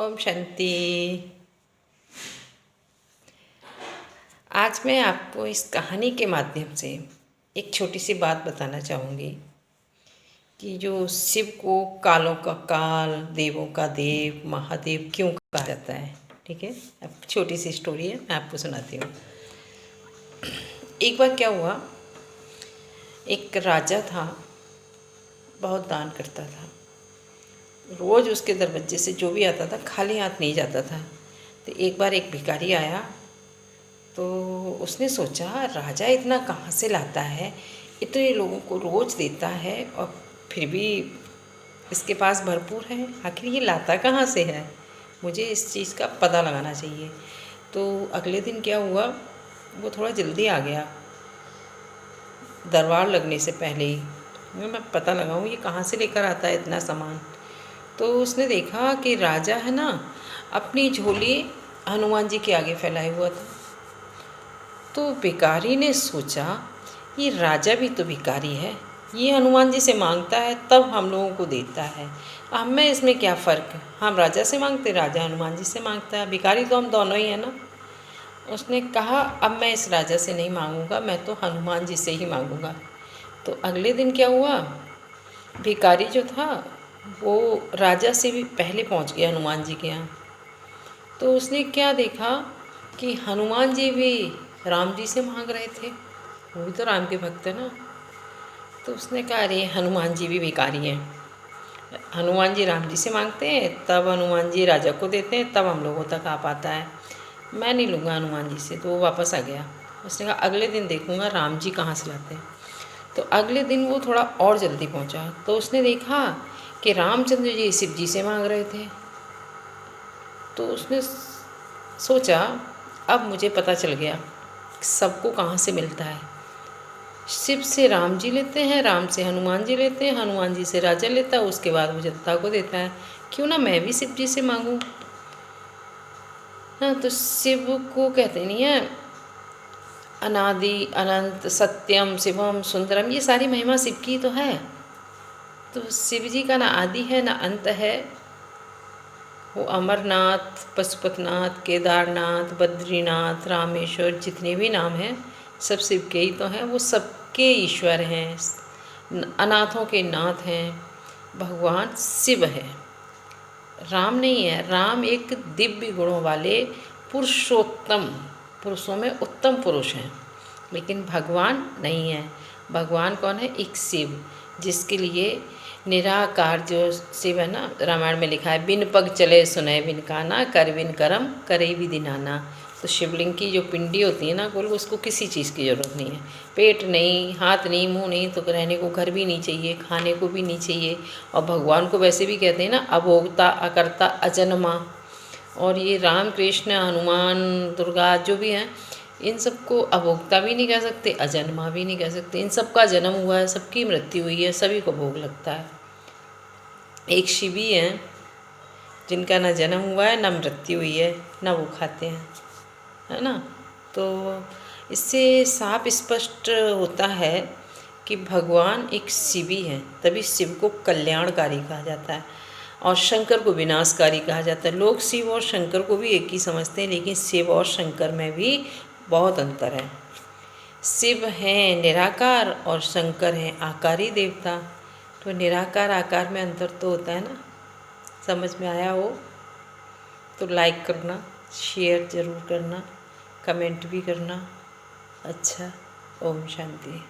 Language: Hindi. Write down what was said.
ओम शांति। आज मैं आपको इस कहानी के माध्यम से एक छोटी सी बात बताना चाहूँगी कि जो शिव को कालों का काल, देवों का देव, महादेव क्यों कहा जाता है। ठीक है, अब छोटी सी स्टोरी है, मैं आपको सुनाती हूँ। एक बार क्या हुआ, एक राजा था, बहुत दान करता था। रोज़ उसके दरवाजे से जो भी आता था खाली हाथ नहीं जाता था। तो एक बार एक भिखारी आया, तो उसने सोचा राजा इतना कहाँ से लाता है, इतने लोगों को रोज़ देता है और फिर भी इसके पास भरपूर है, आखिर ये लाता कहाँ से है, मुझे इस चीज़ का पता लगाना चाहिए। तो अगले दिन क्या हुआ, वो थोड़ा जल्दी आ गया, दरबार लगने से पहले ही मैं पता लगाऊँ ये कहाँ से लेकर आता है इतना सामान। तो उसने देखा कि राजा है ना, अपनी झोली हनुमान जी के आगे फैलाए हुआ था। तो भिखारी ने सोचा ये राजा भी तो भिखारी है, ये हनुमान जी से मांगता है तब हम लोगों को देता है, अब मैं इसमें क्या फ़र्क, हम राजा से मांगते, राजा हनुमान जी से मांगता है, भिखारी तो हम दोनों ही हैं ना। उसने कहा अब मैं इस राजा से नहीं मांगूंगा, मैं तो हनुमान जी से ही मांगूंगा। तो अगले दिन क्या हुआ, भिखारी जो था वो राजा से भी पहले पहुंच गया हनुमान जी के यहाँ। तो उसने क्या देखा कि हनुमान जी भी राम जी से मांग रहे थे, वो भी तो राम के भक्त है ना। तो उसने कहा अरे हनुमान जी भी भिखारी हैं, हनुमान जी राम जी से मांगते हैं तब हनुमान जी राजा को देते हैं, तब हम लोगों तक आ पाता है, मैं नहीं लूँगा हनुमान जी से। तो वो वापस आ गया। उसने कहा अगले दिन देखूँगा राम जी कहाँ से लाते हैं। तो अगले दिन वो थोड़ा और जल्दी पहुँचा, तो उसने देखा कि रामचंद्र जी शिव जी से मांग रहे थे। तो उसने सोचा अब मुझे पता चल गया सबको कहाँ से मिलता है, शिव से राम जी लेते हैं, राम से हनुमान जी लेते हैं, हनुमान जी से राजा लेता है, उसके बाद वो जनता को देता है, क्यों ना मैं भी शिव जी से मांगूँ। हाँ, तो शिव को कहते नहीं है अनादि अनंत सत्यम शिवम सुंदरम, ये सारी महिमा शिव की तो है। तो शिव जी का ना आदि है ना अंत है, वो अमरनाथ, पशुपतिनाथ, केदारनाथ, बद्रीनाथ, रामेश्वर, जितने भी नाम हैं सब शिव के ही तो हैं, वो सबके ईश्वर हैं, अनाथों के नाथ हैं, भगवान शिव है, राम नहीं है। राम एक दिव्य गुणों वाले पुरुषोत्तम, पुरुषों में उत्तम पुरुष हैं, लेकिन भगवान नहीं है। भगवान कौन है, एक शिव, जिसके लिए निराकार जो शिव है ना, रामायण में लिखा है बिन पग चले सुनय बिन काना, कर बिन करम करे विधि नाना। तो शिवलिंग की जो पिंडी होती है ना गोल, उसको किसी चीज़ की ज़रूरत नहीं है, पेट नहीं, हाथ नहीं, मुंह नहीं, तो रहने को घर भी नहीं चाहिए, खाने को भी नहीं चाहिए। और भगवान को वैसे भी कहते हैं ना अभोक्ता, अकर्ता, अजन्मा। और ये राम कृष्ण हनुमान दुर्गा जो भी हैं, इन सबको अभोक्ता भी नहीं कह सकते, अजन्मा भी नहीं कह सकते, इन सबका जन्म हुआ है, सबकी मृत्यु हुई है, सभी को भोग लगता है। एक शिवी हैं जिनका ना जन्म हुआ है ना मृत्यु हुई है, ना वो खाते हैं, है ना। तो इससे साफ स्पष्ट होता है कि भगवान एक शिवी हैं, तभी शिव को कल्याणकारी कहा जाता है और शंकर को विनाशकारी कहा जाता है। लोग शिव और शंकर को भी एक ही समझते हैं, लेकिन शिव और शंकर में भी बहुत अंतर है। शिव हैं निराकार और शंकर हैं आकारी देवता। तो निराकार आकार में अंतर तो होता है ना। समझ में आया हो तो लाइक करना, शेयर ज़रूर करना, कमेंट भी करना। अच्छा, ओम शांति।